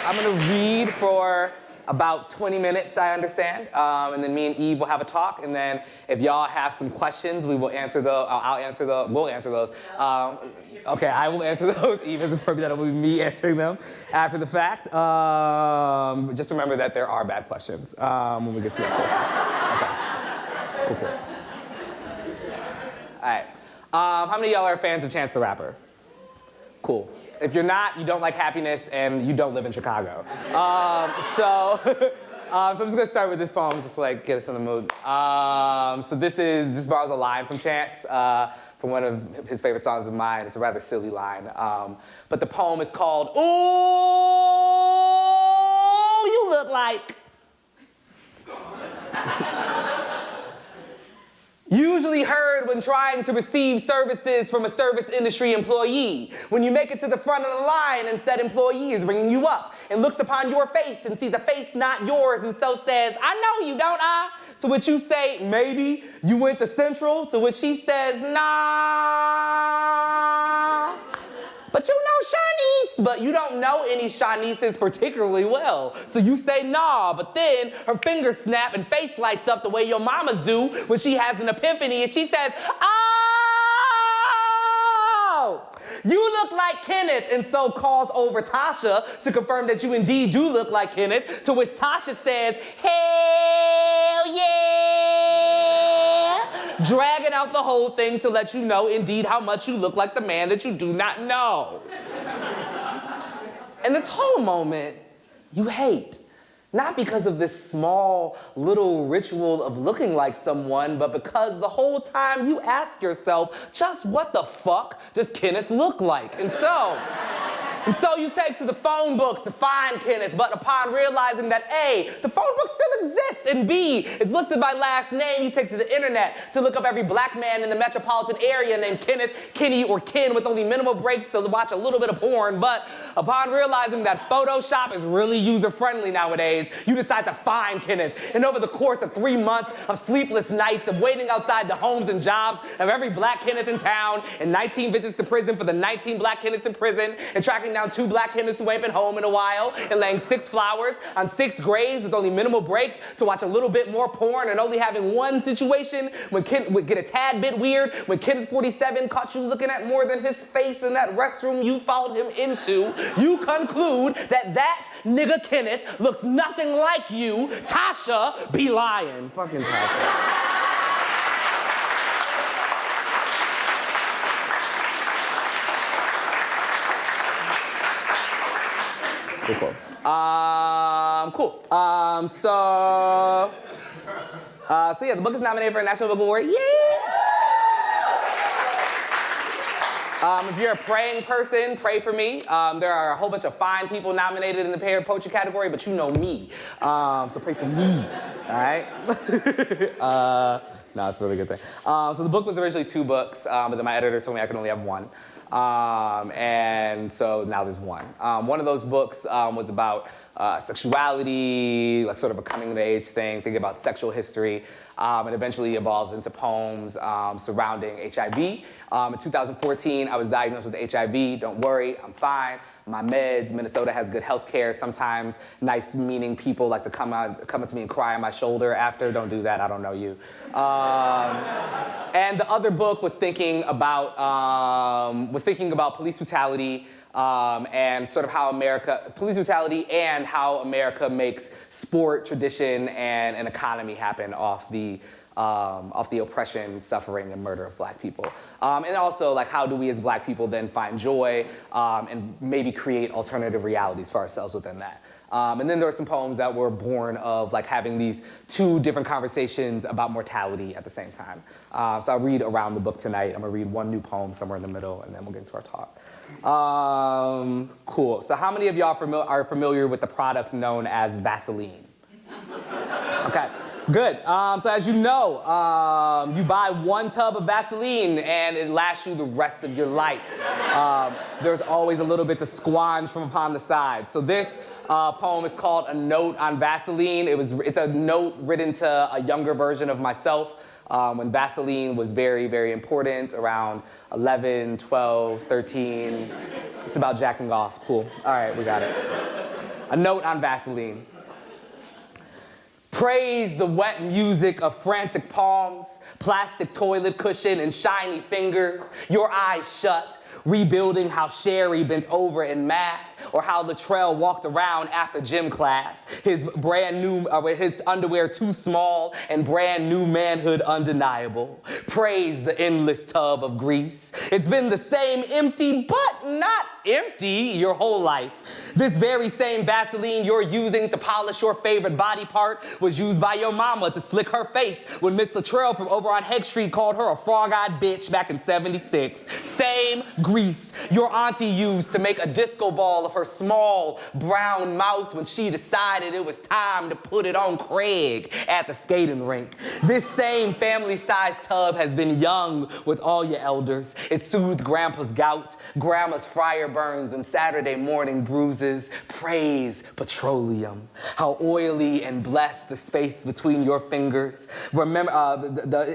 I'm gonna read for about 20 minutes, I understand, and then me and Eve will have a talk, and then if y'all have some questions, we will answer those. We'll answer those. Okay, I will answer those. Eve is appropriate. That will be me answering them after the fact. Just remember that there are bad questions when we get to that question. Okay. Cool. All right. How many of y'all are fans of Chance the Rapper? Cool. If you're not, you don't like happiness, and you don't live in Chicago. So I'm just gonna start with this poem, just to like get us in the mood. So this borrows a line from Chance, from one of his favorite songs of mine. It's a rather silly line, but the poem is called "Ooh, You Look Like." Usually heard when trying to receive services from a service industry employee. When you make it to the front of the line and said employee is ringing you up and looks upon your face and sees a face not yours and so says, "I know you, don't I?" To which you say, "Maybe you went to Central." To which she says, "Nah. But you know Shanice," but you don't know any Shanices particularly well. So you say nah, but then her fingers snap and face lights up the way your mamas do when she has an epiphany and she says, "Oh, you look like Kenneth," and so calls over Tasha to confirm that you indeed do look like Kenneth, to which Tasha says, "Hell yeah," dragging out the whole thing to let you know indeed how much you look like the man that you do not know. And this whole moment, you hate. Not because of this small little ritual of looking like someone, but because the whole time you ask yourself, just what the fuck does Kenneth look like? And so you take to the phone book to find Kenneth, but upon realizing that A, the phone book still exists, and B, it's listed by last name, you take to the internet to look up every black man in the metropolitan area named Kenneth, Kenny, or Ken with only minimal breaks to watch a little bit of porn. But upon realizing that Photoshop is really user-friendly nowadays, you decide to find Kenneth. And over the course of 3 months of sleepless nights of waiting outside the homes and jobs of every black Kenneth in town, and 19 visits to prison for the 19 black Kenneths in prison, and tracking down 2 black Kenneths who ain't been home in a while, and laying 6 flowers on 6 graves with only minimal breaks to watch a little bit more porn, and only having one situation when Ken would get a tad bit weird when Kenneth 47 caught you looking at more than his face in that restroom you followed him into, you conclude that nigga Kenneth looks nothing like you. Tasha be lying. Fucking Tasha. Cool. Cool. So yeah, the book is nominated for a National Book Award. Yay! If you're a praying person, pray for me. There are a whole bunch of fine people nominated in the poetry category, but you know me. So pray for me, all right? No, it's a really good thing. So the book was originally 2 books, but then my editor told me I could only have 1. And so now there's 1. One of those books was about sexuality, like sort of a coming-of-age thing, thinking about sexual history. It eventually evolves into poems surrounding HIV. In 2014, I was diagnosed with HIV. Don't worry, I'm fine. My meds, Minnesota has good health care. Sometimes nice meaning people like to come up to me and cry on my shoulder after. Don't do that, I don't know you. And the other book was thinking about police brutality and sort of how police brutality and how America makes sport, tradition, and an economy happen off the oppression, suffering, and murder of black people. And also, like, how do we as black people then find joy and maybe create alternative realities for ourselves within that? And then there were some poems that were born of like having these 2 different conversations about mortality at the same time. So I'll read around the book tonight. I'm gonna read 1 new poem somewhere in the middle, and then we'll get into our talk. Cool. So how many of y'all are familiar with the product known as Vaseline? Okay. Good. So as you know, you buy 1 tub of Vaseline and it lasts you the rest of your life. There's always a little bit to squanch from upon the side. So this poem is called A Note on Vaseline. It's a note written to a younger version of myself when Vaseline was very, very important, around 11, 12, 13. It's about jacking off. Cool. All right, we got it. A note on Vaseline. Praise the wet music of frantic palms, plastic toilet cushion, and shiny fingers, your eyes shut, rebuilding how Sherry bent over in math, or how Latrell walked around after gym class, his his underwear too small and brand new manhood undeniable. Praise the endless tub of grease. It's been the same empty, but not empty your whole life. This very same Vaseline you're using to polish your favorite body part was used by your mama to slick her face when Miss Latrell from over on Head Street called her a frog-eyed bitch back in '76. Same grease your auntie used to make a disco ball of her small brown mouth when she decided it was time to put it on Craig at the skating rink. This same family-sized tub has been young with all your elders. It soothed Grandpa's gout, Grandma's fryer burns, and Saturday morning bruises. Praise petroleum. How oily and blessed the space between your fingers. Remember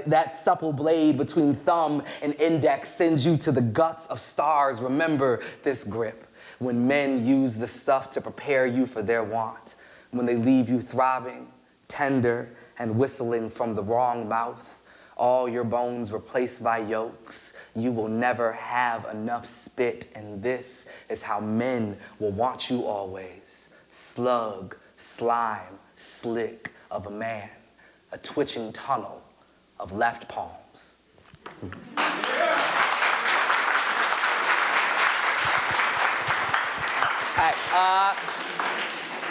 that supple blade between thumb and index sends you to the guts of stars. Remember this grip. When men use the stuff to prepare you for their want, when they leave you throbbing, tender, and whistling from the wrong mouth, all your bones replaced by yolks, you will never have enough spit, and this is how men will want you always. Slug, slime, slick of a man, a twitching tunnel of left palms.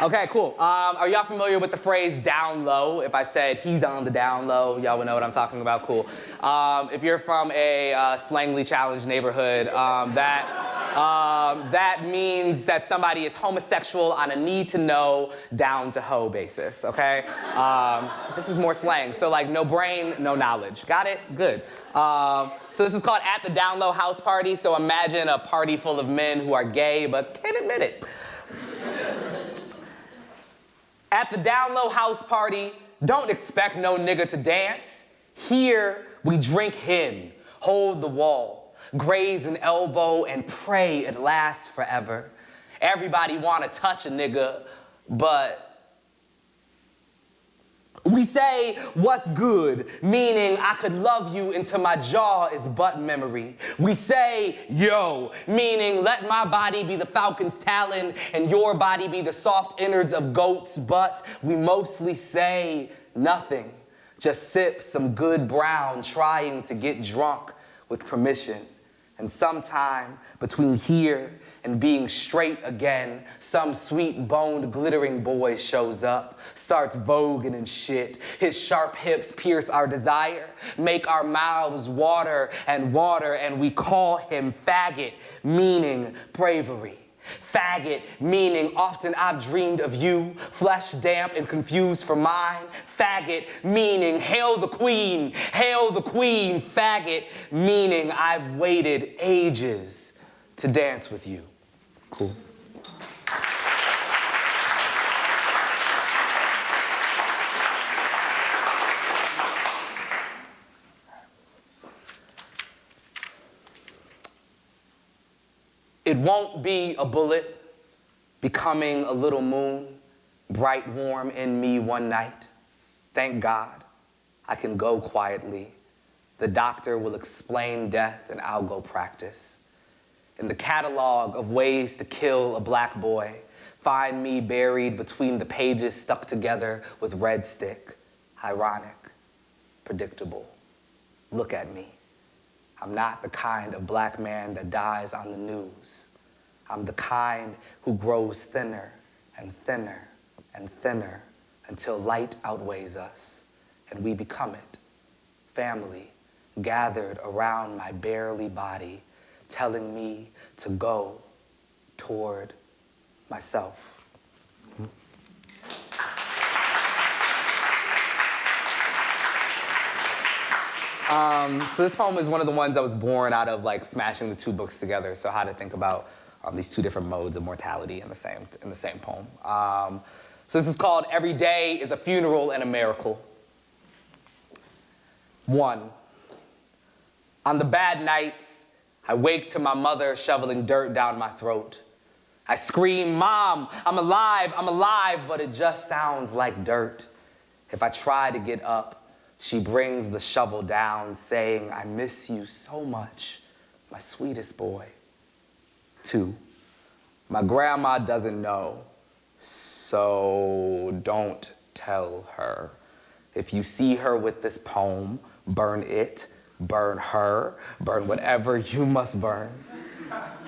Okay, cool. Are y'all familiar with the phrase down low? If I said he's on the down low, y'all would know what I'm talking about. Cool. If you're from a slangly challenged neighborhood, that means that somebody is homosexual on a need-to-know, down-to-hoe basis, okay? This is more slang. So like no brain, no knowledge. Got it? Good. So this is called At the Down Low House Party. So imagine a party full of men who are gay but can't admit it. At the Down Low House Party, don't expect no nigga to dance. Here, we drink him, hold the wall, graze an elbow, and pray it lasts forever. Everybody wanna touch a nigga, but we say, what's good, meaning I could love you until my jaw is butt memory. We say, yo, meaning let my body be the falcon's talon and your body be the soft innards of goat's butt. We mostly say nothing, just sip some good brown, trying to get drunk with permission. And sometime between here and being straight again, some sweet-boned, glittering boy shows up, starts voguing and shit. His sharp hips pierce our desire, make our mouths water, and we call him faggot, meaning bravery. Faggot, meaning often I've dreamed of you, flesh damp and confused for mine. Faggot, meaning hail the queen, hail the queen. Faggot, meaning I've waited ages to dance with you. Cool. It won't be a bullet becoming a little moon, bright warm in me one night. Thank God I can go quietly. The doctor will explain death and I'll go practice. In the catalog of ways to kill a black boy, find me buried between the pages stuck together with red stick. Ironic, predictable. Look at me. I'm not the kind of black man that dies on the news. I'm the kind who grows thinner and thinner and thinner until light outweighs us and we become it. Family gathered around my barely body, telling me to go toward myself. So this poem is one of the ones that was born out of like smashing the two books together. So how to think about these two different modes of mortality in the same poem. So this is called Every Day is a Funeral and a Miracle. 1. On the bad nights, I wake to my mother shoveling dirt down my throat. I scream, Mom, I'm alive, but it just sounds like dirt. If I try to get up, she brings the shovel down, saying, I miss you so much, my sweetest boy. 2, my grandma doesn't know, so don't tell her. If you see her with this poem, burn it, burn her, burn whatever you must burn.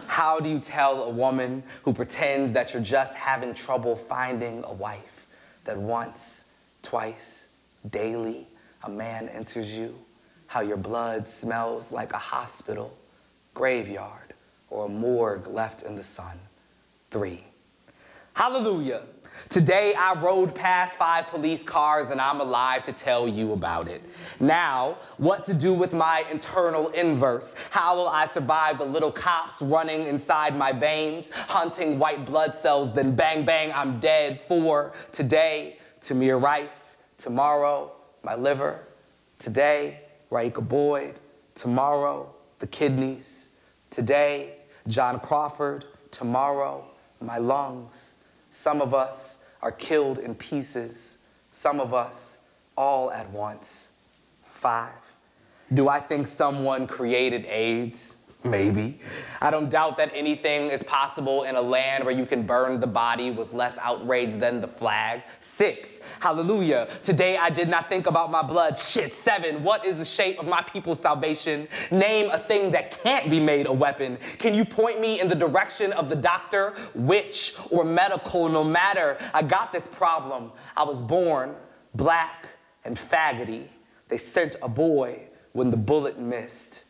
How do you tell a woman who pretends that you're just having trouble finding a wife, that once, twice, daily, a man enters you, how your blood smells like a hospital, graveyard, or a morgue left in the sun? 3, hallelujah. Today I rode past 5 police cars and I'm alive to tell you about it. Now, what to do with my internal inverse? How will I survive the little cops running inside my veins, hunting white blood cells, then bang, bang, I'm dead? 4, today, Tamir Rice. Tomorrow, my liver. Today, Raika Boyd. Tomorrow, the kidneys. Today, John Crawford. Tomorrow, my lungs. Some of us are killed in pieces. Some of us all at once. 5, do I think someone created AIDS? Maybe. I don't doubt that anything is possible in a land where you can burn the body with less outrage than the flag. 6, hallelujah. Today I did not think about my blood. Shit. 7, what is the shape of my people's salvation? Name a thing that can't be made a weapon. Can you point me in the direction of the doctor, witch, or medical? No matter, I got this problem. I was born black and faggoty. They sent a boy when the bullet missed.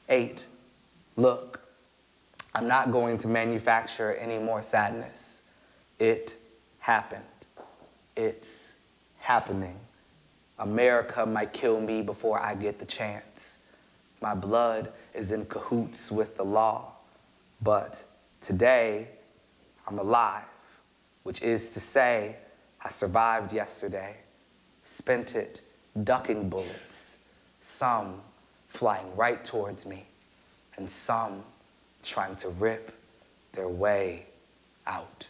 8, look, I'm not going to manufacture any more sadness. It happened. It's happening. America might kill me before I get the chance. My blood is in cahoots with the law. But today, I'm alive, which is to say, I survived yesterday, spent it ducking bullets, some flying right towards me, and some trying to rip their way out.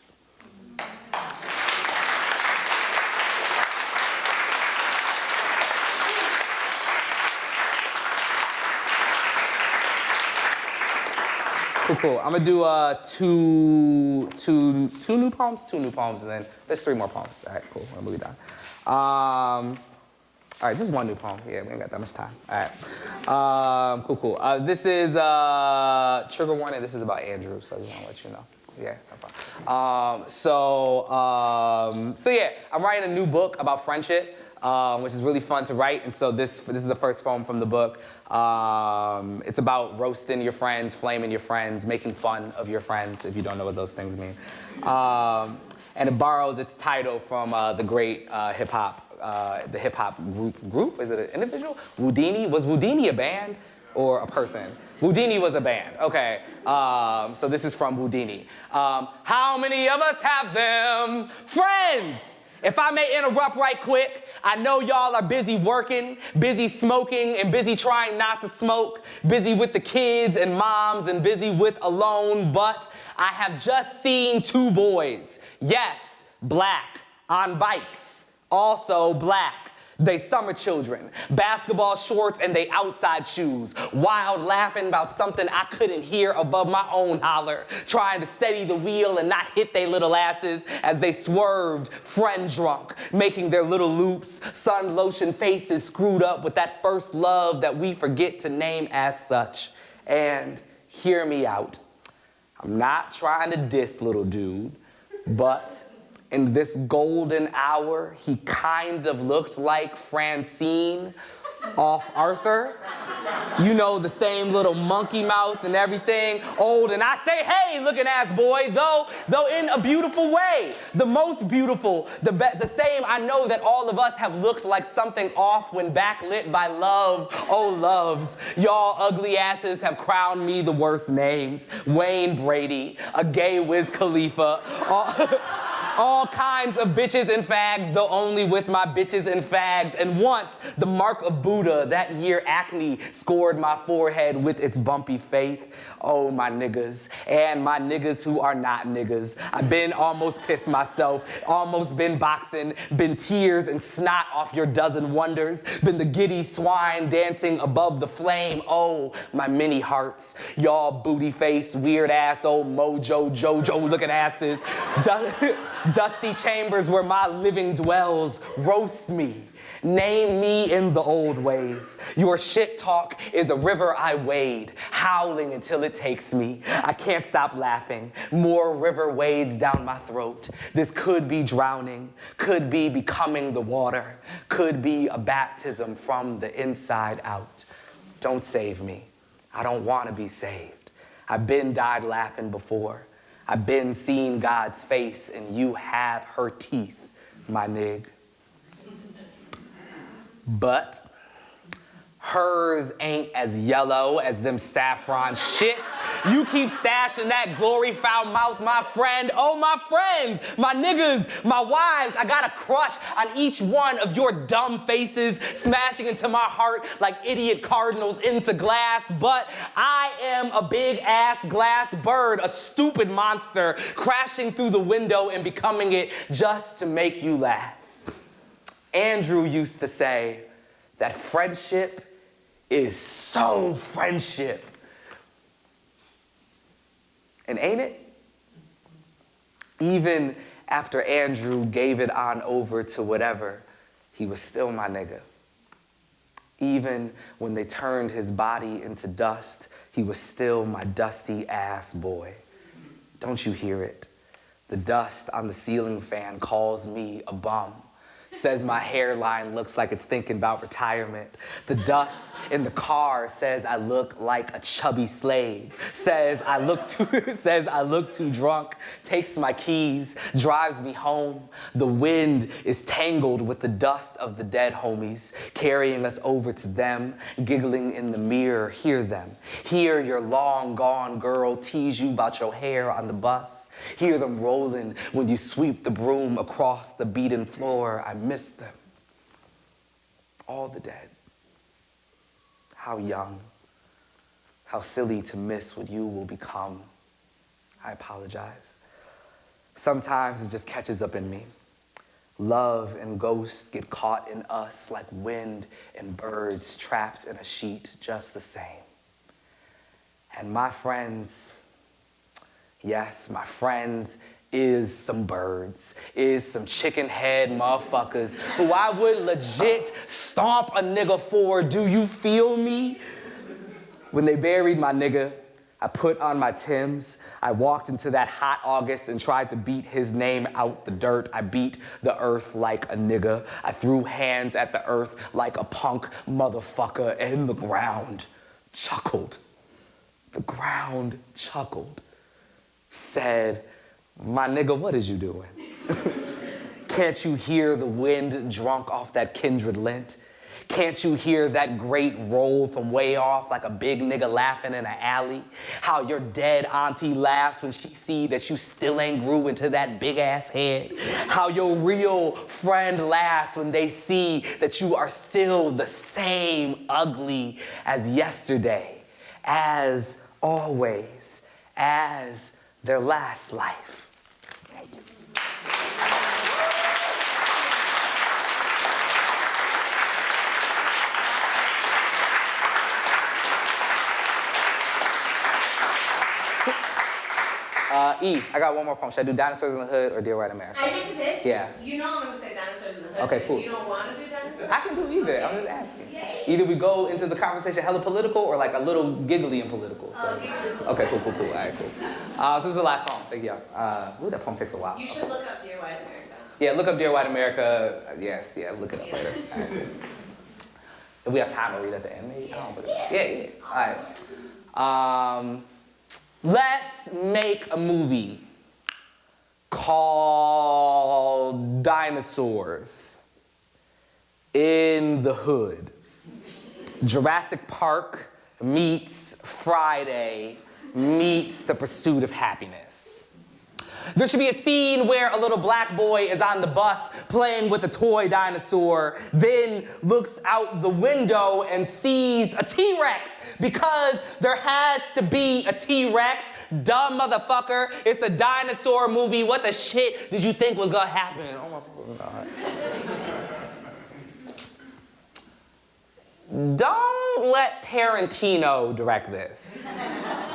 Cool. I'm gonna do two new poems, and then there's 3 more poems. All right, cool. I'm gonna be done. All right, just 1 new poem. Yeah, we ain't got that much time. All right. Cool. This is trigger warning. This is about Andrew, so I just want to let you know. Yeah, no problem. So yeah, I'm writing a new book about friendship, which is really fun to write. And so this is the first poem from the book. It's about roasting your friends, flaming your friends, making fun of your friends, if you don't know what those things mean. And it borrows its title from the great the hip hop group. Is it an individual? Whodini. Was Whodini a band or a person? Whodini was a band. Okay. So this is from Whodini. How many of us have them? Friends. If I may interrupt right quick, I know y'all are busy working, busy smoking, and busy trying not to smoke, busy with the kids and moms, and busy with alone, but I have just seen 2 boys. Yes, black, on bikes, also black. They summer children, basketball shorts and they outside shoes, wild laughing about something I couldn't hear above my own holler, trying to steady the wheel and not hit they little asses as they swerved, friend drunk, making their little loops, sun lotion faces screwed up with that first love that we forget to name as such. And hear me out. I'm not trying to diss little dude, but in this golden hour, he kind of looked like Francine off Arthur. You know, the same little monkey mouth and everything. Old, and I say, hey, looking ass boy, though in a beautiful way. The most beautiful, the same I know that all of us have looked like something off when backlit by love. Oh, loves, y'all ugly asses have crowned me the worst names. Wayne Brady, a gay Wiz Khalifa. All kinds of bitches and fags, though only with my bitches and fags. And once, the mark of Buddha, that year acne scored my forehead with its bumpy faith. Oh, my niggas, and my niggas who are not niggas. I've been almost pissed myself, almost been boxing, been tears and snot off your dozen wonders, been the giddy swine dancing above the flame. Oh, my many hearts, y'all booty-faced, weird-ass old mojo, jojo-looking asses. Dusty chambers where my living dwells, roast me. Name me in the old ways. Your shit talk is a river I wade, howling until it takes me. I can't stop laughing. More river wades down my throat. This could be drowning, could be becoming the water, could be a baptism from the inside out. Don't save me. I don't want to be saved. I've been died laughing before. I've been seen God's face and you have her teeth, my nig. But hers ain't as yellow as them saffron shits. You keep stashing that glory foul mouth, my friend. Oh, my friends, my niggas, my wives. I got a crush on each one of your dumb faces, smashing into my heart like idiot cardinals into glass. But I am a big-ass glass bird, a stupid monster, crashing through the window and becoming it just to make you laugh. Andrew used to say that friendship is so friendship. And ain't it? Even after Andrew gave it on over to whatever, he was still my nigga. Even when they turned his body into dust, he was still my dusty ass boy. Don't you hear it? The dust on the ceiling fan calls me a bum. Says my hairline looks like it's thinking about retirement. The dust in the car says I look like a chubby slave. Says I look too drunk. Takes my keys, drives me home. The wind is tangled with the dust of the dead homies, carrying us over to them, giggling in the mirror. Hear them. Hear your long gone girl tease you about your hair on the bus. Hear them rolling when you sweep the broom across the beaten floor. I miss them. All the dead. How young, how silly to miss what you will become. I apologize. Sometimes it just catches up in me. Love and ghosts get caught in us like wind and birds trapped in a sheet, just the same. And my friends, yes, my friends is some birds, is some chicken head motherfuckers who I would legit stomp a nigga for. Do you feel me? When they buried my nigga, I put on my Timbs. I walked into that hot August and tried to beat his name out the dirt. I beat the earth like a nigga. I threw hands at the earth like a punk motherfucker, and the ground chuckled. The ground chuckled. Said, my nigga, what is you doing? Can't you hear the wind drunk off that kindred lint? Can't you hear that great roll from way off like a big nigga laughing in an alley? How your dead auntie laughs when she see that you still ain't grew into that big ass head? How your real friend laughs when they see that you are still the same ugly as yesterday, as always, as their last life. I got one more poem. Should I do Dinosaurs in the Hood or Dear White America? I get to pick? Yeah. You know I'm going to say Dinosaurs in the Hood. Okay, cool. If you don't want to do Dinosaurs? I can do either. Okay. I'm just asking. Yay. Either we go into the conversation hella political or like a little giggly and political. So. Giggly. Okay, cool. All right, cool. So this is the last poem. Thank you. Ooh, that poem takes a while. You should look up Dear White America. Yeah, look up Dear White America. Yes, yeah, look it up later. All right. If we have time to read at the end, maybe? Yeah. All right. Let's make a movie called Dinosaurs in the Hood. Jurassic Park meets Friday meets The Pursuit of Happiness. There should be a scene where a little black boy is on the bus playing with a toy dinosaur, then looks out the window and sees a T-Rex, because there has to be a T-Rex. Dumb motherfucker. It's a dinosaur movie. What the shit did you think was gonna happen? Oh my fucking God. Don't let Tarantino direct this.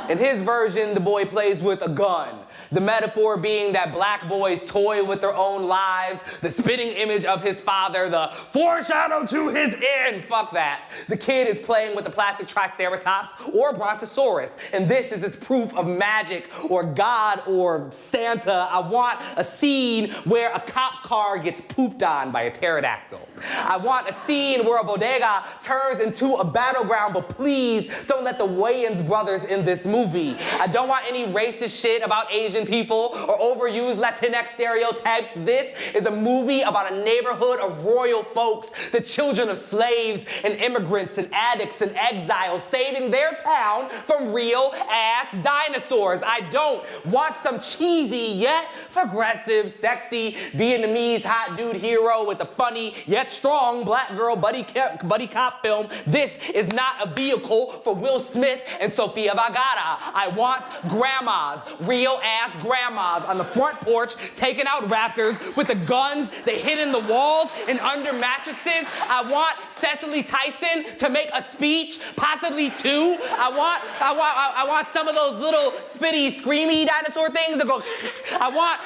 In his version, the boy plays with a gun. The metaphor being that black boys toy with their own lives, the spitting image of his father, the foreshadow to his end. Fuck that. The kid is playing with a plastic triceratops or brontosaurus, and this is his proof of magic or God or Santa. I want a scene where a cop car gets pooped on by a pterodactyl. I want a scene where a bodega turns into a battleground, but please don't let the Wayans brothers in this movie. I don't want any racist shit about Asian people or overused Latinx stereotypes. This is a movie about a neighborhood of royal folks, the children of slaves and immigrants and addicts and exiles, saving their town from real ass dinosaurs. I don't want some cheesy yet progressive, sexy Vietnamese hot dude hero with a funny yet strong black girl buddy cop film. This is not a vehicle for Will Smith and Sofia Vergara. I want grandmas, real ass grandmas on the front porch taking out raptors with the guns they hid in the walls and under mattresses. I want Cecily Tyson to make a speech, possibly two. I want some of those little spitty, screamy dinosaur things that go. I want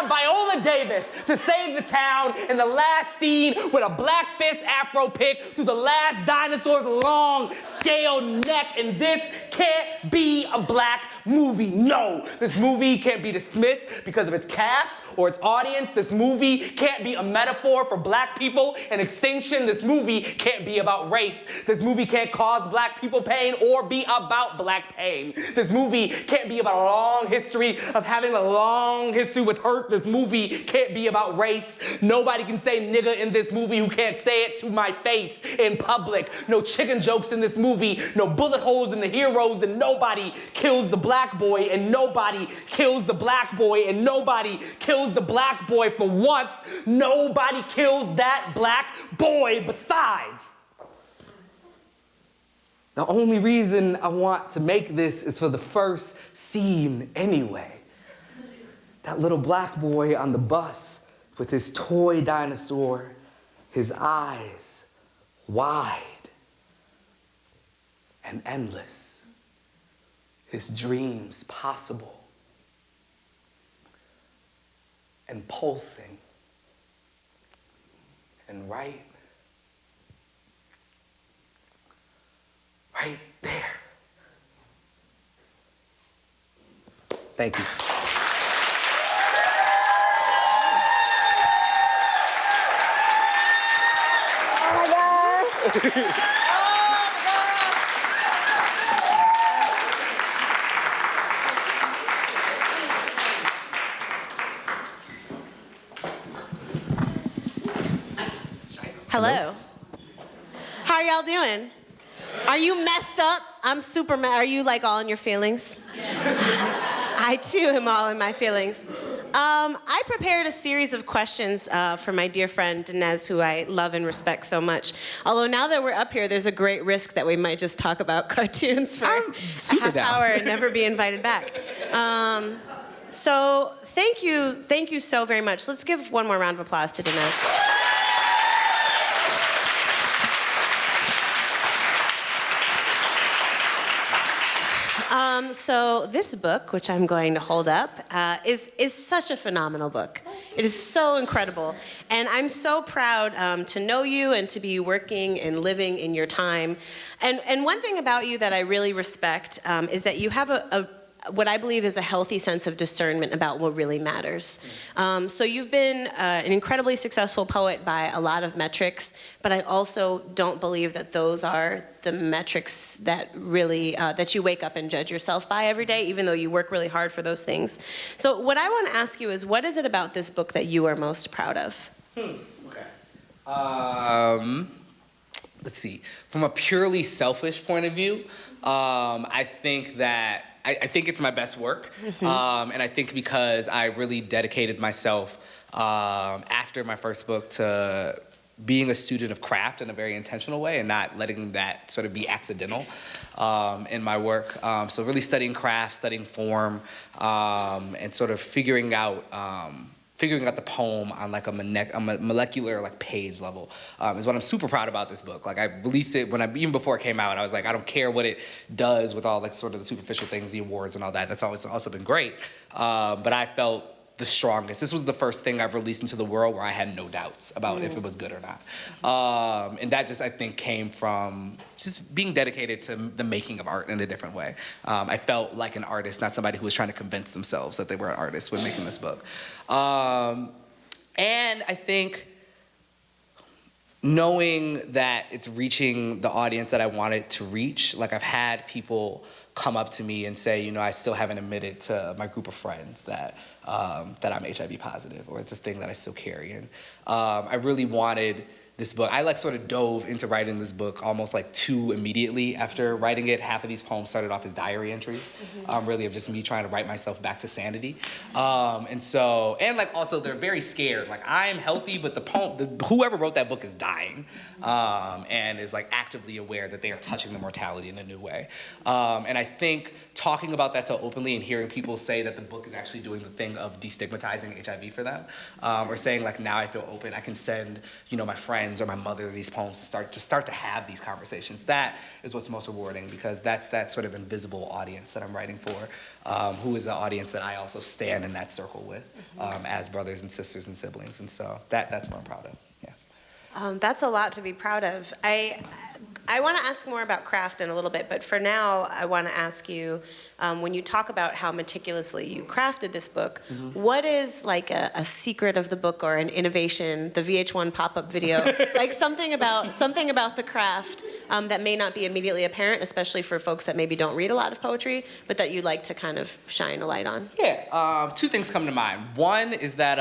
Viola Davis to save the town in the last scene with a black fist afro pick through the last dinosaur's long scaled neck, and this can't be a black movie. No, this movie can't be dismissed because of its cast or its audience. This movie can't be a metaphor for black people and extinction. This movie can't be about race. This movie can't cause black people pain or be about black pain. This movie can't be about a long history of having a long history with hurt. This movie can't be about race. Nobody can say nigga in this movie who can't say it to my face in public. No chicken jokes in this movie. No bullet holes in the heroes, and nobody kills the black boy, and nobody kills the black boy, and nobody kills the black boy for once. Nobody kills that black boy besides. The only reason I want to make this is for the first scene anyway. That little black boy on the bus with his toy dinosaur, his eyes wide and endless, his dreams possible and pulsing and right there. Thank you. Oh my God. Hello. How are y'all doing? Are you messed up? I'm super mad. Are you like all in your feelings? I too am all in my feelings. I prepared a series of questions for my dear friend Danez, who I love and respect so much. Although now that we're up here, there's a great risk that we might just talk about cartoons for a half hour and never be invited back. So thank you so very much. Let's give one more round of applause to Danez. So this book, which I'm going to hold up, is such a phenomenal book. It is so incredible. And I'm so proud to know you and to be working and living in your time. And one thing about you that I really respect is that you have what I believe is a healthy sense of discernment about what really matters. So you've been an incredibly successful poet by a lot of metrics, but I also don't believe that those are the metrics that really, that you wake up and judge yourself by every day, even though you work really hard for those things. So what I want to ask you is, what is it about this book that you are most proud of? Okay. Let's see. From a purely selfish point of view, I think that I think it's my best work. And I think because I really dedicated myself after my first book to being a student of craft in a very intentional way and not letting that sort of be accidental in my work. So really studying craft, studying form, and sort of figuring out the poem on like a molecular like page level is what I'm super proud about this book. Like I released it even before it came out, I was like, I don't care what it does with all like sort of the superficial things, the awards and all that. That's always also been great. But I felt the strongest. This was the first thing I've released into the world where I had no doubts about if it was good or not. And that just, I think, came from just being dedicated to the making of art in a different way. I felt like an artist, not somebody who was trying to convince themselves that they were an artist when making this book. And I think knowing that it's reaching the audience that I wanted to reach, like I've had people come up to me and say, you know, I still haven't admitted to my group of friends that that I'm HIV positive, or it's a thing that I still carry. And I really wanted this book. I like sort of dove into writing this book almost like too immediately after writing it. Half of these poems started off as diary entries, really of just me trying to write myself back to sanity. And like also they're very scared. Like I'm healthy, but whoever wrote that book is dying, and is like actively aware that they are touching the mortality in a new way. And I think talking about that so openly and hearing people say that the book is actually doing the thing of destigmatizing HIV for them, or saying like, now I feel open, I can send, you know, my friends or my mother these poems to start to have these conversations. That is what's most rewarding, because that's that sort of invisible audience that I'm writing for, who is an audience that I also stand in that circle with, as brothers and sisters and siblings. And so that's what I'm proud of. Yeah. That's a lot to be proud of. I want to ask more about craft in a little bit, but for now, I want to ask you, when you talk about how meticulously you crafted this book, what is like a secret of the book or an innovation, the VH1 pop-up video, like something about the craft that may not be immediately apparent, especially for folks that maybe don't read a lot of poetry, but that you'd like to kind of shine a light on? Yeah, two things come to mind. One is that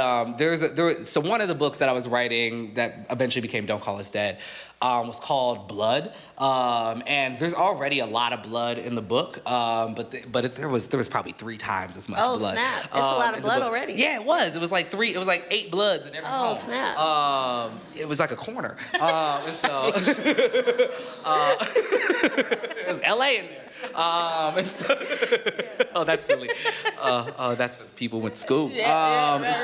so one of the books that I was writing that eventually became Don't Call Us Dead was called Blood, and there's already a lot of blood in the book, but there was probably 3 times as much blood. Oh snap! It's a lot of blood already. Yeah, it was. It was like 8 bloods in every poem. Oh snap! It was like a corner, and so it was LA in there. And so, oh, that's silly. That's for people who went to school. Yeah,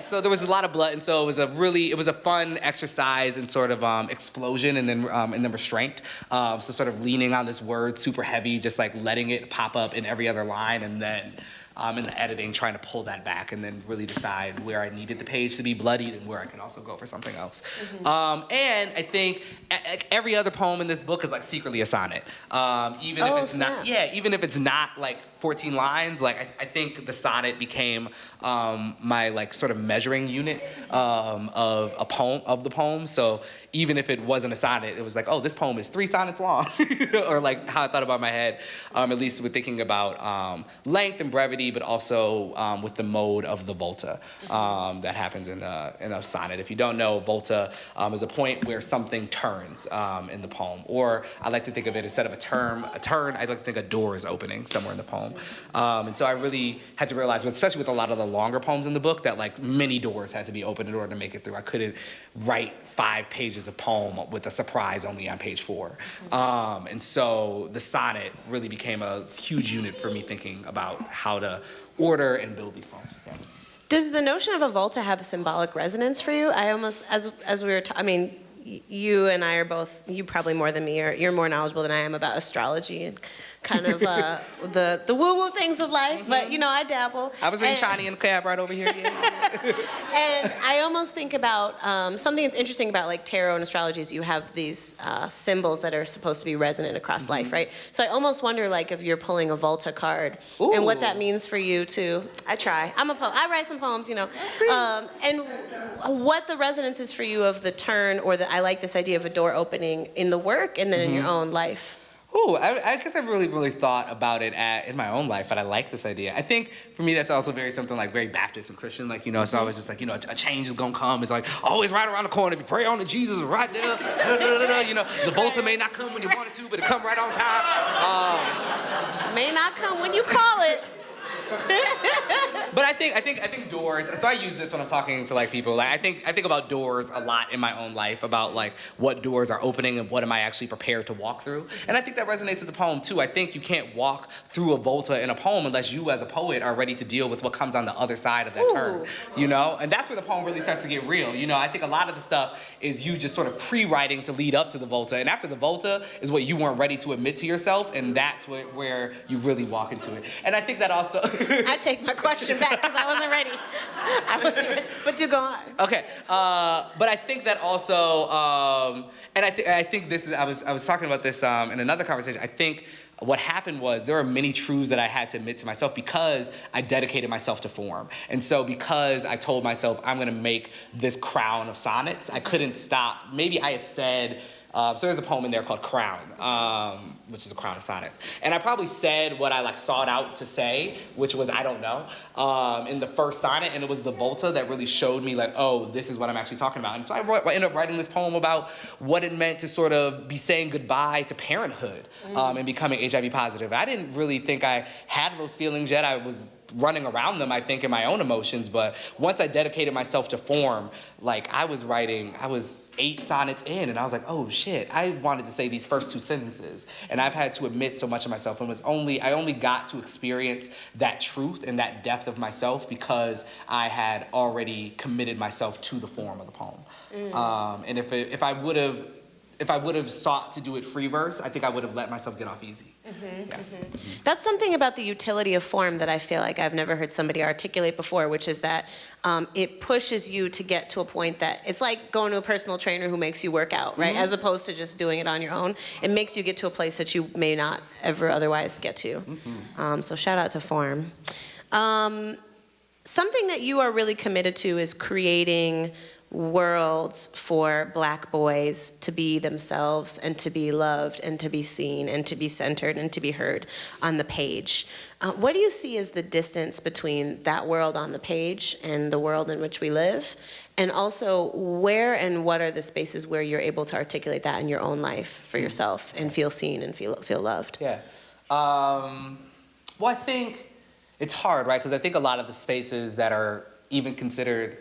so there was a lot of blood, and so it was a fun exercise in sort of explosion and then restraint. So sort of leaning on this word super heavy, just like letting it pop up in every other line, and then in the editing, trying to pull that back and then really decide where I needed the page to be bloodied and where I could also go for something else. And I think every other poem in this book is like secretly a sonnet. Even if it's not like 14 lines, like I think the sonnet became my like sort of measuring unit of the poem. So even if it wasn't a sonnet, it was like, oh, this poem is 3 sonnets long, or like how I thought about my head, at least with thinking about length and brevity, but also with the mode of the volta that happens in a sonnet. If you don't know, volta is a point where something turns in the poem, or I like to think of it instead of a turn, I like to think a door is opening somewhere in the poem. And so I really had to realize, especially with a lot of the longer poems in the book, that like many doors had to be opened in order to make it through. I couldn't write 5 pages of poem with a surprise only on page 4. And so the sonnet really became a huge unit for me thinking about how to order and build these poems. Yeah. Does the notion of a volta have a symbolic resonance for you? I almost, as we were, you and I are both, you probably more than me, or you're more knowledgeable than I am about astrology and kind of the woo-woo things of life, but you know, I dabble. I was reading Shani in the cab right over here. Yeah. And I almost think about something that's interesting about like tarot and astrology is you have these symbols that are supposed to be resonant across life, right? So I almost wonder like if you're pulling a Volta card and what that means for you to, I write some poems, you know, and what the resonance is for you of the turn, or I like this idea of a door opening in the work and then in your own life. Ooh, I guess I've really thought about it in my own life, but I like this idea. I think for me that's also something like very Baptist and Christian. Like, it's always just like, a change is gonna come. It's like always right around the corner. If you pray on it, Jesus is right there. The Volta may not come when you want it to, but it come right on time. May not come when you call it. But I think doors. So I use this when I'm talking to like people. Like I think about doors a lot in my own life, about like what doors are opening and what am I actually prepared to walk through. And I think that resonates with the poem too. I think you can't walk through a volta in a poem unless you as a poet are ready to deal with what comes on the other side of that turn. And that's where the poem really starts to get real. I think a lot of the stuff is you just sort of pre-writing to lead up to the volta, and after the volta is what you weren't ready to admit to yourself, and that's where you really walk into it. And I think that also. I take my question back because I wasn't ready. But do go on. Okay, but I think that also, and I think this is. I was talking about this in another conversation. I think what happened was there are many truths that I had to admit to myself because I dedicated myself to form, and so because I told myself I'm going to make this crown of sonnets, I couldn't stop. Maybe I had said. So there's a poem in there called Crown, which is a crown of sonnets. And I probably said what I sought out to say, which was I don't know, in the first sonnet, and it was the volta that really showed me oh, this is what I'm actually talking about. And so I ended up writing this poem about what it meant to sort of be saying goodbye to parenthood and becoming HIV positive. I didn't really think I had those feelings yet. I was running around them, I think, in my own emotions, but once I dedicated myself to form, I was 8 sonnets in, and I was like, oh shit, I wanted to say these first 2 sentences, and I've had to admit so much of myself, and I only got to experience that truth and that depth of myself because I had already committed myself to the form of the poem. And if I would have sought to do it free verse, I think I would have let myself get off easy. That's something about the utility of form that I feel like I've never heard somebody articulate before, which is that it pushes you to get to a point that it's like going to a personal trainer who makes you work out, right? As opposed to just doing it on your own. It makes you get to a place that you may not ever otherwise get to. So shout out to form. Something that you are really committed to is creating worlds for Black boys to be themselves and to be loved and to be seen and to be centered and to be heard on the page. What do you see as the distance between that world on the page and the world in which we live? And also, where and what are the spaces where you're able to articulate that in your own life for yourself and feel seen and feel loved? Yeah. Well, I think it's hard, right? Because I think a lot of the spaces that are even considered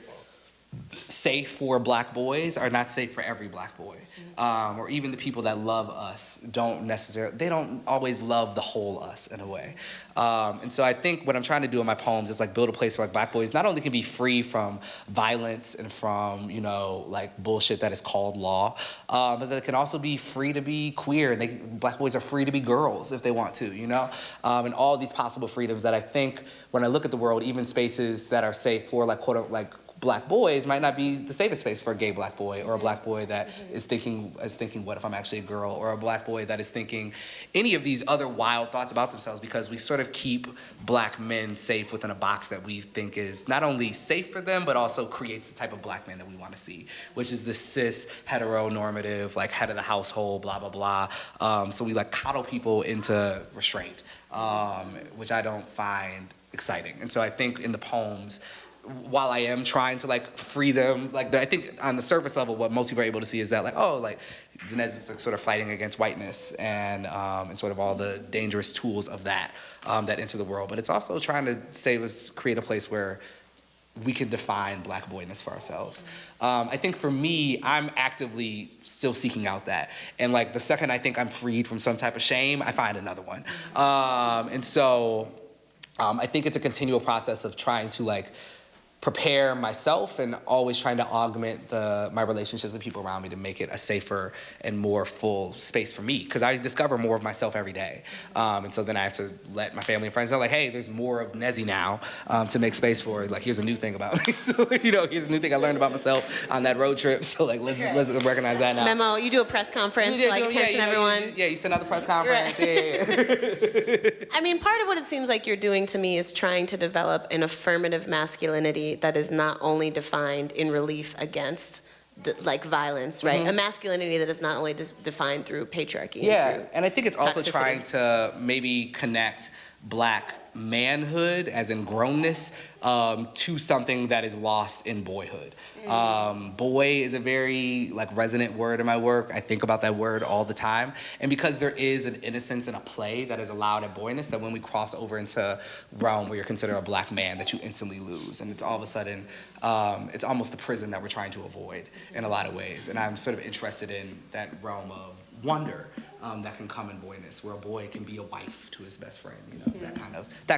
safe for Black boys are not safe for every Black boy. Or even the people that love us they don't always love the whole us in a way. And so I think what I'm trying to do in my poems is build a place where Black boys not only can be free from violence and from, bullshit that is called law, but that they can also be free to be queer. And Black boys are free to be girls if they want to, and all these possible freedoms that I think when I look at the world, even spaces that are safe for Black boys might not be the safest space for a gay Black boy, or a Black boy that is thinking, what if I'm actually a girl, or a Black boy that is thinking any of these other wild thoughts about themselves, because we sort of keep Black men safe within a box that we think is not only safe for them, but also creates the type of Black man that we want to see, which is the cis, heteronormative, head of the household, blah, blah, blah. So we coddle people into restraint, which I don't find exciting. And so I think in the poems, while I am trying to free them, I think on the surface level, what most people are able to see is that Danez is sort of fighting against whiteness and sort of all the dangerous tools of that that enter the world. But it's also trying to create a place where we can define Black boyness for ourselves. I think for me, I'm actively still seeking out that. And the second I think I'm freed from some type of shame, I find another one. And so I think it's a continual process of trying to prepare myself and always trying to augment my relationships with people around me to make it a safer and more full space for me, because I discover more of myself every day. And so then I have to let my family and friends know, hey, there's more of Nezzy now to make space for. Here's a new thing about me. So, here's a new thing I learned about myself on that road trip. So let's recognize that now. Memo, you do a press conference to attention everyone. You send out the press conference. Right. I mean, part of what it seems like you're doing to me is trying to develop an affirmative masculinity that is not only defined in relief against like violence, right? A masculinity that is not only defined through patriarchy. And I think it's also toxicity. trying to maybe connect Black manhood, as in grownness, to something that is lost in boyhood. Boy is a very resonant word in my work. I think about that word all the time. And because there is an innocence in a play that is allowed at boyness, that when we cross over into realm where you're considered a Black man, that you instantly lose. And it's all of a sudden, it's almost the prison that we're trying to avoid in a lot of ways. And I'm sort of interested in that realm of wonder that can come in boyness, where a boy can be a wife to his best friend, that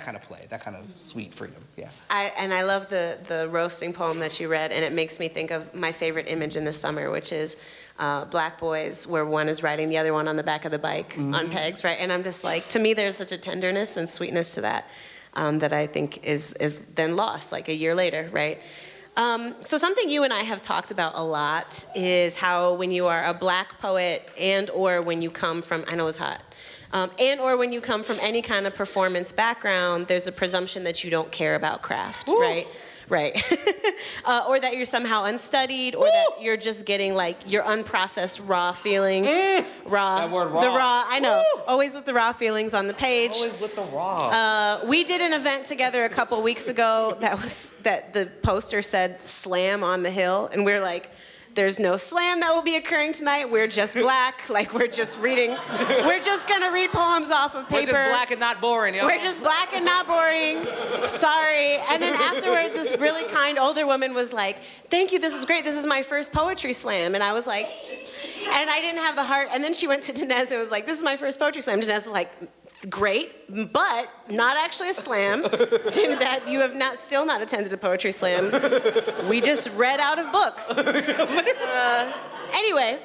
kind of play, that kind of sweet freedom. Yeah. I love the roasting poem that you read, and it makes me think of my favorite image in the summer, which is Black boys, where one is riding the other one on the back of the bike on pegs, right? And I'm just like, to me, there's such a tenderness and sweetness to that that I think is then lost like a year later, right? So something you and I have talked about a lot is how when you are a Black poet and or when you come from, I know it's hot, and or when you come from any kind of performance background, there's a presumption that you don't care about craft, right? Right. Or that you're somehow unstudied, or that you're just getting your unprocessed raw feelings. Raw. That word raw. The raw, I know. Always with the raw feelings on the page. Always with the raw. We did an event together a couple weeks ago that the poster said "Slam on the Hill," and we're like, there's no slam that will be occurring tonight. We're just Black. We're just reading. We're just gonna read poems off of paper. We're just Black and not boring, yo. We're just Black and not boring. Sorry. And then afterwards, this really kind older woman was like, "Thank you. This is great. This is my first poetry slam." And I was like, and I didn't have the heart. And then she went to Danez and was like, "This is my first poetry slam." Danez was like, "Great, but not actually a slam. That you have still not attended a poetry slam. We just read out of books." Anyway,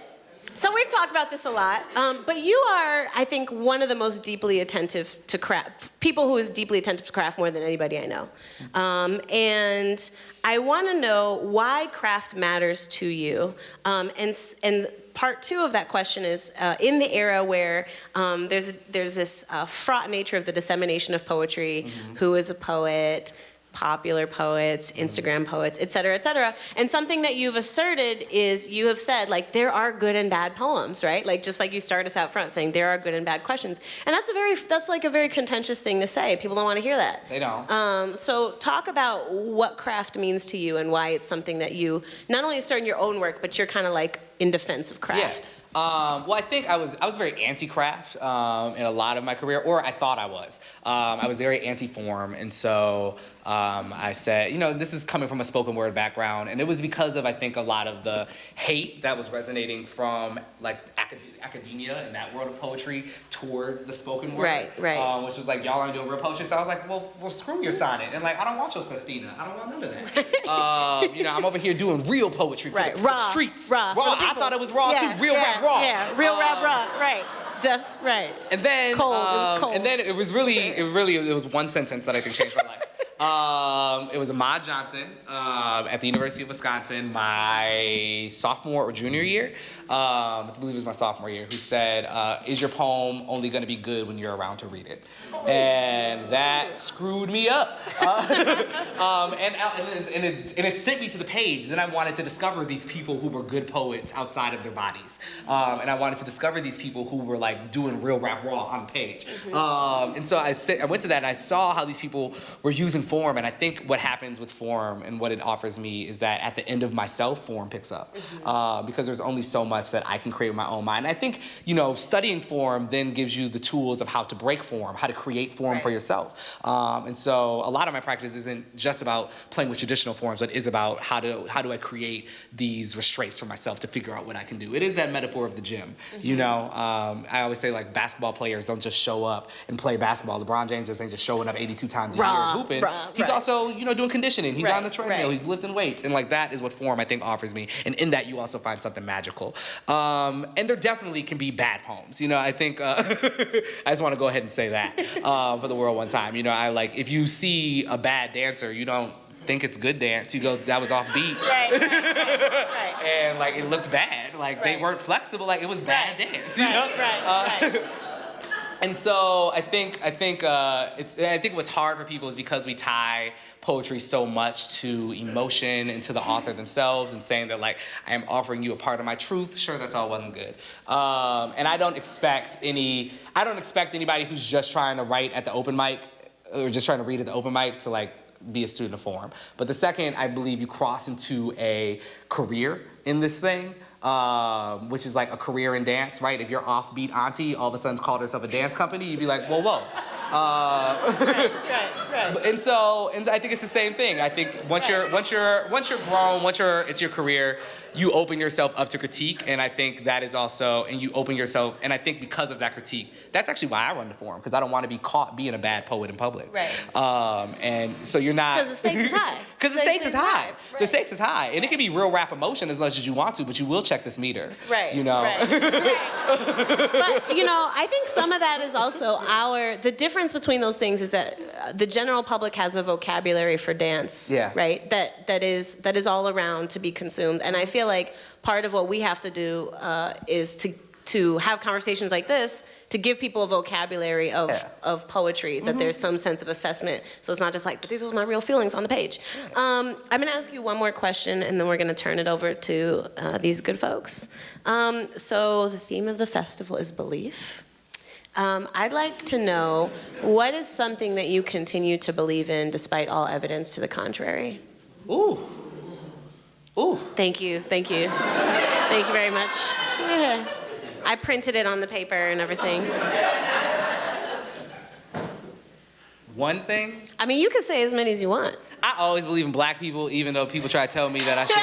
so we've talked about this a lot, but you are, I think, one of the most deeply attentive to craft, people who is deeply attentive to craft more than anybody I know. And I want to know why craft matters to you, and part two of that question is, in the era where there's this fraught nature of the dissemination of poetry, who is a poet, popular poets, Instagram poets, et cetera, and something that you've asserted is you have said, there are good and bad poems, right? Just like you start us out front saying there are good and bad questions. And that's a very contentious thing to say. People don't want to hear that. They don't. So talk about what craft means to you and why it's something that you not only assert in your own work, but you're kind of in defense of craft. Yeah. Well, I think I was very anti-craft in a lot of my career, or I thought I was. I was very anti-form, and so I said, this is coming from a spoken word background, and it was because of, I think, a lot of the hate that was resonating from academia and that world of poetry towards the spoken word. Right. Which was y'all aren't doing real poetry, so I was like, well, screw your sonnet, and I don't want your sestina, I don't want none of that. I'm over here doing real poetry for the streets. Raw. I thought it was raw too. Real rap raw. Yeah, real rap raw. Right. Right. And then cold. It was cold. And then it was one sentence that I think changed my life. It was Ahmad Johnson at the University of Wisconsin, my sophomore or junior year. I believe it was my sophomore year, who said, "Is your poem only going to be good when you're around to read it?" And that screwed me up. And it sent me to the page. Then I wanted to discover these people who were good poets outside of their bodies. And I wanted to discover these people who were doing real rap raw on the page. And so I went to that and I saw how these people were using form. And I think what happens with form and what it offers me is that at the end of myself, form picks up. Because there's only so much that I can create with my own mind. And I think, studying form then gives you the tools of how to break form, how to create form for yourself. And so a lot of my practice isn't just about playing with traditional forms, but is about how do I create these restraints for myself to figure out what I can do. It is that metaphor of the gym. I always say basketball players don't just show up and play basketball. LeBron James just ain't just showing up 82 times a year hooping. He's also, doing conditioning. He's on the treadmill. He's lifting weights. And that is what form I think offers me. And in that you also find something magical. And there definitely can be bad poems. I think, I just want to go ahead and say that for the world one time. If you see a bad dancer, you don't think it's good dance. You go, that was off beat. Right. And it looked bad. They weren't flexible. It was bad dance. And so I think what's hard for people is because we tie poetry so much to emotion and to the author themselves, and saying that, like, I am offering you a part of my truth. Sure, that's all well and good. And I don't expect anybody who's just trying to write at the open mic or just trying to read at the open mic to, like, be a student of form. But the second, I believe, you cross into a career in this thing, which is like a career in dance, right? If your offbeat auntie all of a sudden called herself a dance company, you'd be like, whoa, whoa. Right. And I think it's the same thing. I think once you're grown, it's your career, you open yourself up to critique, and I think that is also, and you open yourself, and I think because of that critique, that's actually why I run the forum, because I don't want to be caught being a bad poet in public. Right. And so you're not... Because the stakes is high. Because the stakes is high. Right. The stakes is high. And it can be real rap emotion as much as you want to, but you will check this meter. Right. You know? Right. But, you know, I think some of that is also the difference between those things is that the general public has a vocabulary for dance. Yeah. Right? That is all around to be consumed. And I feel like part of what we have to do is to have conversations like this to give people a vocabulary of poetry, that there's some sense of assessment. So it's not just like, but these were my real feelings on the page. I'm gonna ask you one more question, and then we're gonna turn it over to these good folks. So the theme of the festival is belief. I'd like to know, what is something that you continue to believe in despite all evidence to the contrary? Ooh. Thank you. Thank you very much. Yeah. I printed it on the paper and everything. One thing? I mean, you can say as many as you want. I always believe in black people, even though people try to tell me that I should.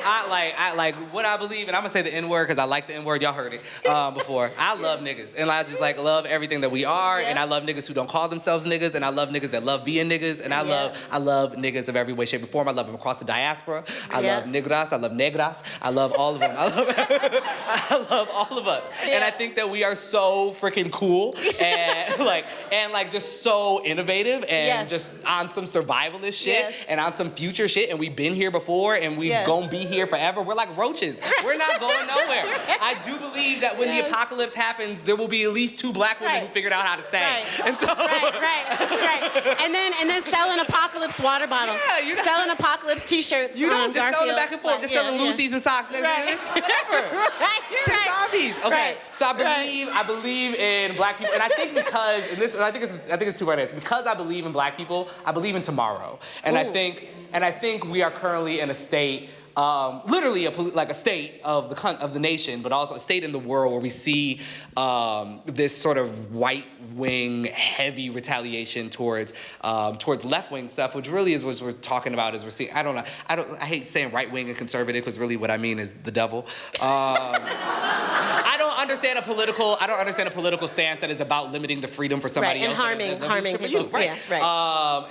I like what I believe, and I'm gonna say the N-word because I like the N-word. Y'all heard it before. I love niggas, and I just like love everything that we are, and I love niggas who don't call themselves niggas, and I love niggas that love being niggas, and I love niggas of every way, shape, or form. I love them across the diaspora. I love nigras. I love negras. I love all of them. I love all of us, and I think that we are so freaking cool and like just so innovative and just on some survivalist shit and on some future shit, and we've been here before, and we gonna be here forever. We're like roaches. We're not going nowhere. I do believe that when the apocalypse happens, there will be at least 2 black women who figured out how to stay. Right. And so And then selling apocalypse water bottles. Yeah, you know, selling apacalypse t-shirts. You don't just selling back and forth, just selling Lucy's and socks. Whatever. Zombies. Okay. So I believe in black people, and I think because I think it's 2 right answers. Because I believe in black people, I believe in tomorrow, and I think we are currently in a state. Literally a state of the nation, but also a state in the world where we see this sort of right-wing heavy retaliation towards left-wing stuff, which really is what we're talking about. Is we're seeing I hate saying right-wing and conservative because really what I mean is the devil. I don't understand a political stance that is about limiting the freedom for somebody else and harming people. You, right? Yeah,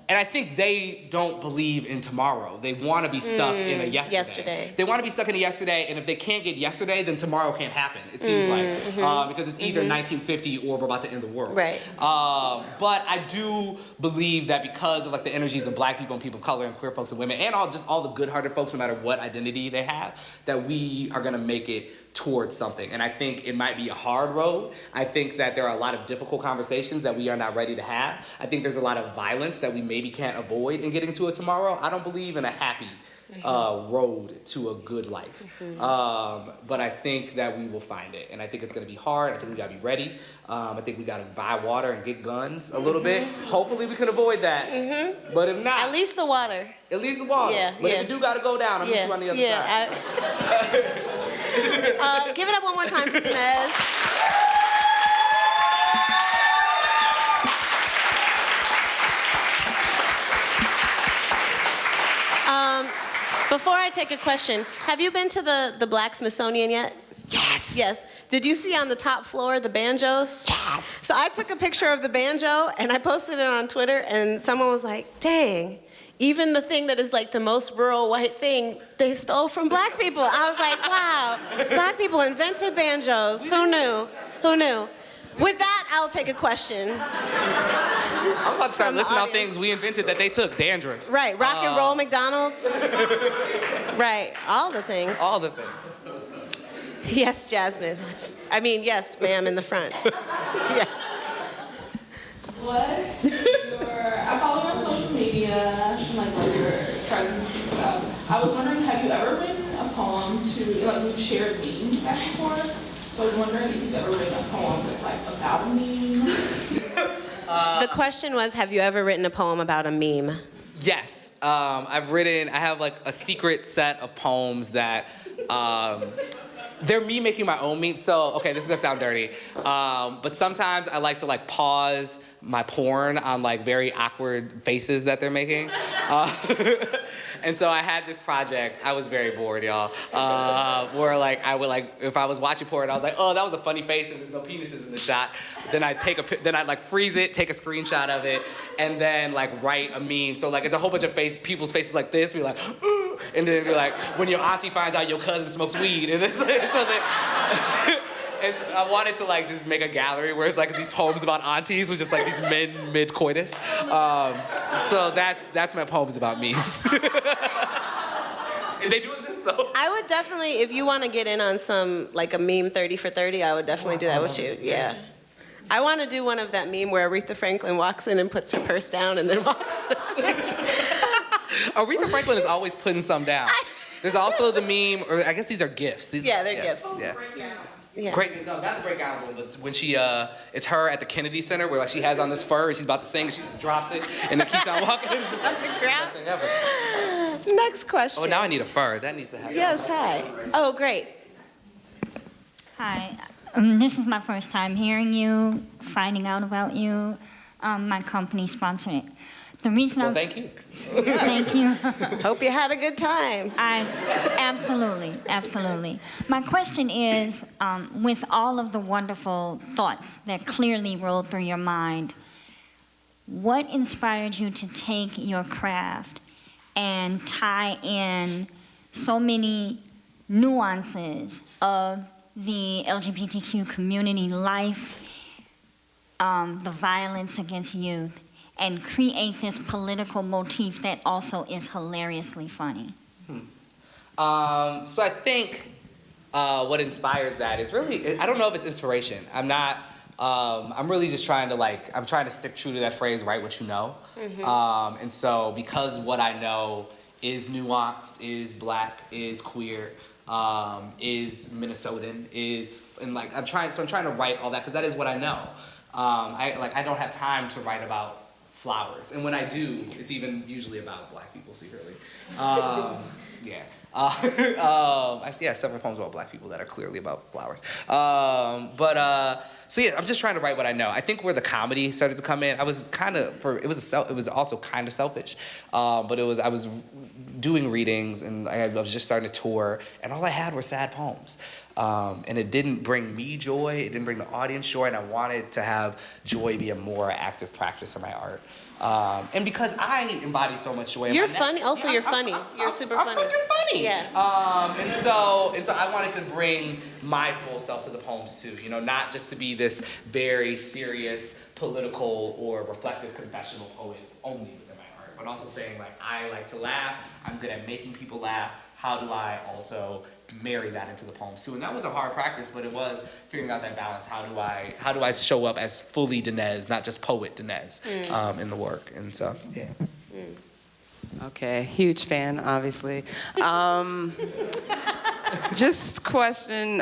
And I think they don't believe in tomorrow. They want to be stuck in a yesterday. They want to be stuck in a yesterday, and if they can't get yesterday, then tomorrow can't happen. It seems because it's either 1950 or we're about to end the world. Right. But I do believe that because of like the energies of black people and people of color and queer folks and women and all the good-hearted folks, no matter what identity they have, that we are gonna make it towards something. And I think it might be a hard road. I think that there are a lot of difficult conversations that we are not ready to have. I think there's a lot of violence that we maybe can't avoid in getting to it tomorrow. I don't believe in a happy road to a good life. But I think that we will find it. And I think it's gonna be hard. I think we gotta be ready. I think we gotta buy water and get guns a little bit. Hopefully we can avoid that. But if not. At least the water. At least the water. Yeah, but if it do gotta go down, I'll meet you on the other side. Give it up one more time for Danez. Before I take a question, have you been to the Black Smithsonian yet? Yes. Yes. Did you see on the top floor the banjos? Yes. So I took a picture of the banjo and I posted it on Twitter, and someone was like, dang, even the thing that is like the most rural white thing, they stole from black people. I was like, wow, black people invented banjos. Who knew? Who knew? With that, I'll take a question. I'm about to start listing out things we invented that they took. Dandruff. Right, rock and roll McDonald's. Right, all the things. All the things. Yes, Jasmine. I mean, yes, ma'am, in the front. Yes. What's I follow you on social media and like your presence and stuff. I was wondering, have you ever written a poem we've shared memes back and forth? So I was wondering if you've ever written a poem that's like about a meme. The question was, have you ever written a poem about a meme? Yes, I have like a secret set of poems that, they're me making my own memes. So, okay, this is gonna sound dirty. But sometimes I like to like pause my porn on like very awkward faces that they're making. And so I had this project, I was very bored, y'all, where like I would like, if I was watching porn, I was like, oh, that was a funny face and there's no penises in the shot. Then I'd like freeze it, take a screenshot of it, and then like write a meme. So like it's a whole bunch of people's faces like this, be like, ooh, and then be like, when your auntie finds out your cousin smokes weed, and then and I wanted to like just make a gallery where it's like these poems about aunties with just like these men mid-coitus. So that's my poems about memes. And they do exist though. I would definitely, if you want to get in on some, like a meme 30 for 30, I would definitely do that with you, yeah. I want to do one of that meme where Aretha Franklin walks in and puts her purse down and then walks. Aretha Franklin is always putting some down. There's also the meme, or I guess these are gifts. Yeah, they're gifts. Yeah. Yeah. Great, no, not the Great Gowns one, but when she, it's her at the Kennedy Center where like she has on this fur and she's about to sing, she drops it and then keeps on walking. It's the best thing ever. Next question. Oh, now I need a fur. That needs to happen. Yes, hi. Oh, great. Hi. This is my first time hearing you, finding out about you. My company sponsored it. The reason Well, thank you. Thank you. Hope you had a good time. Absolutely. My question is, with all of the wonderful thoughts that clearly rolled through your mind, what inspired you to take your craft and tie in so many nuances of the LGBTQ community life, the violence against youth, and create this political motif that also is hilariously funny? So I think what inspires that is really, I don't know if it's inspiration. I'm really just trying to stick true to that phrase, write what you know. Mm-hmm. And so because what I know is nuanced, is black, is queer, is Minnesotan, I'm trying to write all that because that is what I know. I don't have time to write about flowers, and when I do, it's even usually about black people secretly. Yeah. I have several poems about black people that are clearly about flowers. So yeah, I'm just trying to write what I know. I think where the comedy started to come in, I was it was also kind of selfish, but I was doing readings and I was just starting to tour, and all I had were sad poems. And it didn't bring me joy, it didn't bring the audience joy, and I wanted to have joy be a more active practice of my art. And because I embody so much joy. You're funny. Also, you're funny. You're super funny. I'm fucking funny. Yeah. And so I wanted to bring my full self to the poems too. Not just to be this very serious, political, or reflective confessional poet only within my art, but also saying like I like to laugh. I'm good at making people laugh. How do I also marry that into the poems too? And that was a hard practice, but it was figuring out that balance. How do I show up as fully Danez, not just poet Danez, in the work? And so, yeah. Okay, huge fan, obviously. Just question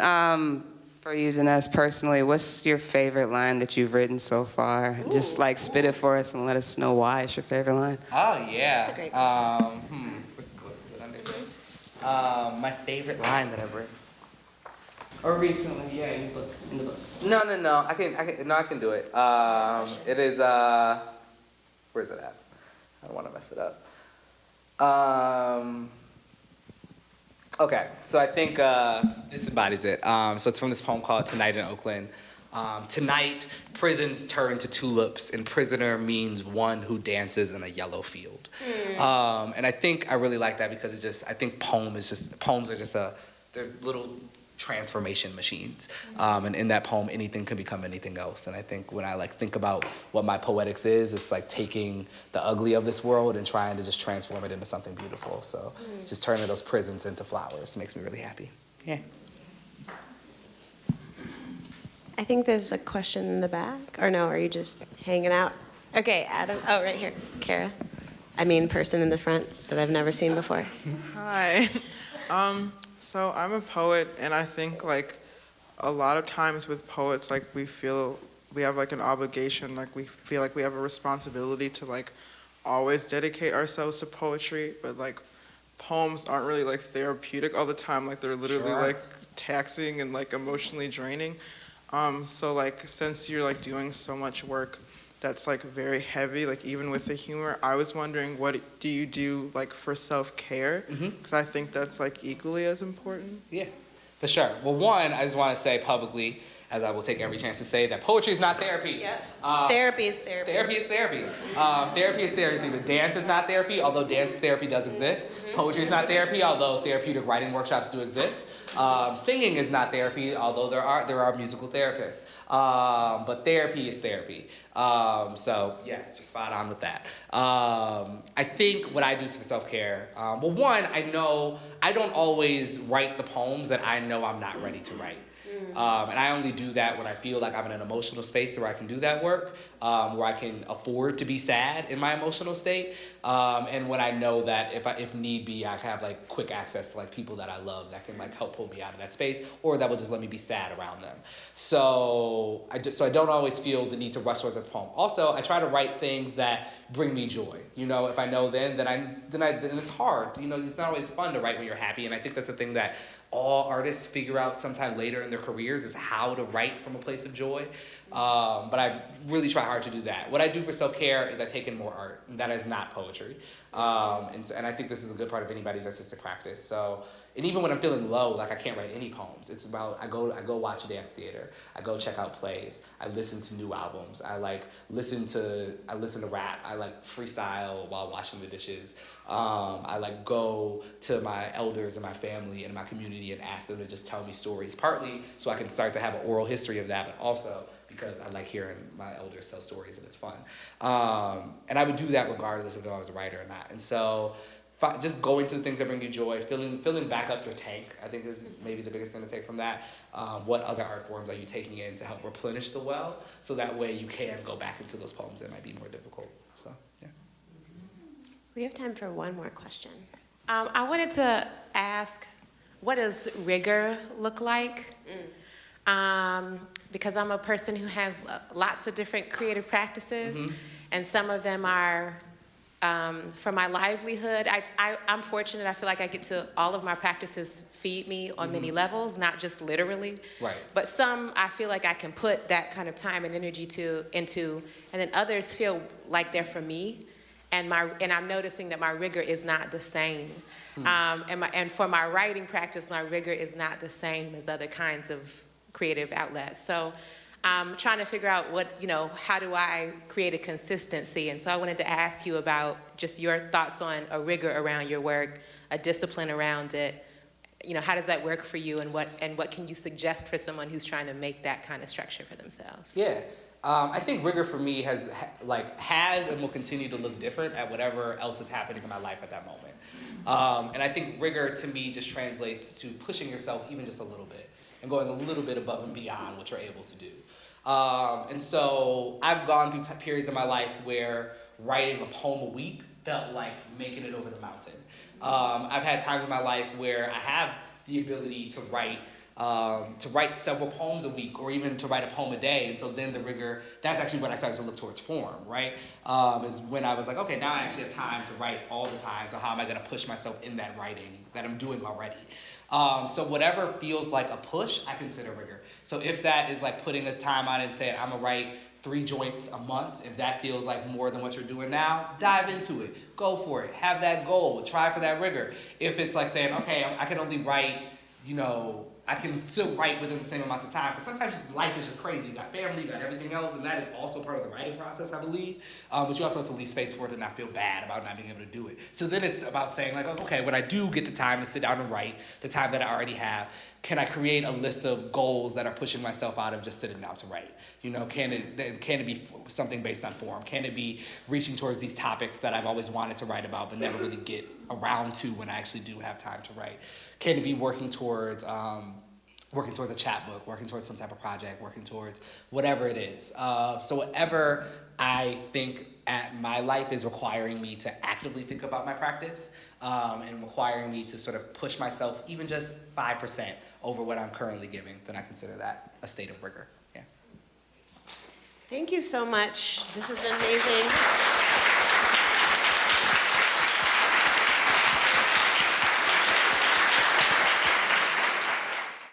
for you, Danez, personally, what's your favorite line that you've written so far? Ooh. Just like spit it for us and let us know why it's your favorite line. Oh, yeah. That's a great question. My favorite line that I've written. Or recently, yeah, you look in the book. No, I can do it. It is, where's it at? I don't want to mess it up. Okay, so I think this embodies it. So it's from this poem called Tonight in Oakland. Tonight, prisons turn to tulips, and prisoner means one who dances in a yellow field. And I think I really like that because I think poems are just they're little transformation machines. And in that poem, anything can become anything else. And I think when I think about what my poetics is, it's like taking the ugly of this world and trying to just transform it into something beautiful. So just turning those prisons into flowers makes me really happy. Yeah. I think there's a question in the back. Or no, are you just hanging out? Okay, Adam. Oh, right here. Kara. I mean, person in the front that I've never seen before. Hi. So I'm a poet, and I think like a lot of times with poets, like we feel we have like an obligation, like we feel like we have a responsibility to like always dedicate ourselves to poetry, but like poems aren't really like therapeutic all the time. Like they're literally like taxing and like emotionally draining. So like since you're like doing so much work that's like very heavy, like even with the humor, I was wondering what do you do like for self-care? Because I think that's like equally as important. Yeah, for sure. Well, one, I just want to say publicly, as I will take every chance to say, that poetry is not therapy. Yeah. Therapy is therapy. Therapy is therapy. Therapy is therapy. But dance is not therapy, although dance therapy does exist. Poetry is not therapy, although therapeutic writing workshops do exist. Singing is not therapy, although there are musical therapists. But therapy is therapy. So yes, you're spot on with that. I think what I do for self-care, well, one, I know I don't always write the poems that I know I'm not ready to write. And I only do that when I feel like I'm in an emotional space where I can do that work, where I can afford to be sad in my emotional state, and when I know that if need be, I can have like quick access to like people that I love that can like help pull me out of that space, or that will just let me be sad around them. So I don't always feel the need to rush towards a poem. Also, I try to write things that bring me joy. You know, if I know then it's hard. You know, it's not always fun to write when you're happy, and I think that's the thing that all artists figure out sometime later in their careers is how to write from a place of joy. But I really try hard to do that. What I do for self-care is I take in more art. That is not poetry. And I think this is a good part of anybody's artistic practice. So, and even when I'm feeling low, like I can't write any poems. It's about, I go watch dance theater. I go check out plays. I listen to new albums. I listen to rap. I like freestyle while washing the dishes. I like go to my elders and my family and my community and ask them to just tell me stories, partly so I can start to have an oral history of that, but also because I like hearing my elders tell stories and it's fun. And I would do that regardless of if I was a writer or not. And so just going to the things that bring you joy, filling back up your tank, I think is maybe the biggest thing to take from that. What other art forms are you taking in to help replenish the well, so that way you can go back into those poems that might be more difficult. So, yeah. We have time for one more question. I wanted to ask, what does rigor look like? Because I'm a person who has lots of different creative practices, and some of them are for my livelihood. I'm fortunate. I feel like I get to, all of my practices feed me on many levels, not just literally. Right. But some I feel like I can put that kind of time and energy into, and then others feel like they're for me. And I'm noticing that my rigor is not the same. And for my writing practice, my rigor is not the same as other kinds of creative outlets. So I'm trying to figure out how do I create a consistency? And so I wanted to ask you about just your thoughts on a rigor around your work, a discipline around it. How does that work for you, and what can you suggest for someone who's trying to make that kind of structure for themselves? Yeah. I think rigor for me has and will continue to look different at whatever else is happening in my life at that moment. And I think rigor to me just translates to pushing yourself even just a little bit and going a little bit above and beyond what you're able to do. And so I've gone through periods of my life where writing a poem a week felt like making it over the mountain. I've had times in my life where I have the ability to write several poems a week, or even to write a poem a day. And so then the rigor, that's actually when I started to look towards form, right? Is when I was like, okay, now I actually have time to write all the time, so how am I gonna push myself in that writing that I'm doing already? So whatever feels like a push, I consider rigor. So if that is like putting the time on it and saying, I'm gonna write 3 joints a month, if that feels like more than what you're doing now, dive into it, go for it, have that goal, try for that rigor. If it's like saying, okay, I can only write, I can still write within the same amount of time, but sometimes life is just crazy. You got family, you got everything else, and that is also part of the writing process, I believe. But you also have to leave space for it to not feel bad about not being able to do it. So then it's about saying like, okay, when I do get the time to sit down and write, the time that I already have, can I create a list of goals that are pushing myself out of just sitting down to write? Can it be something based on form? Can it be reaching towards these topics that I've always wanted to write about but never really get around to when I actually do have time to write? Can it be working towards working towards a chapbook, working towards some type of project, working towards whatever it is. So whatever I think at my life is requiring me to actively think about my practice and requiring me to sort of push myself even just 5% over what I'm currently giving, then I consider that a state of rigor. Yeah. Thank you so much. This has been amazing.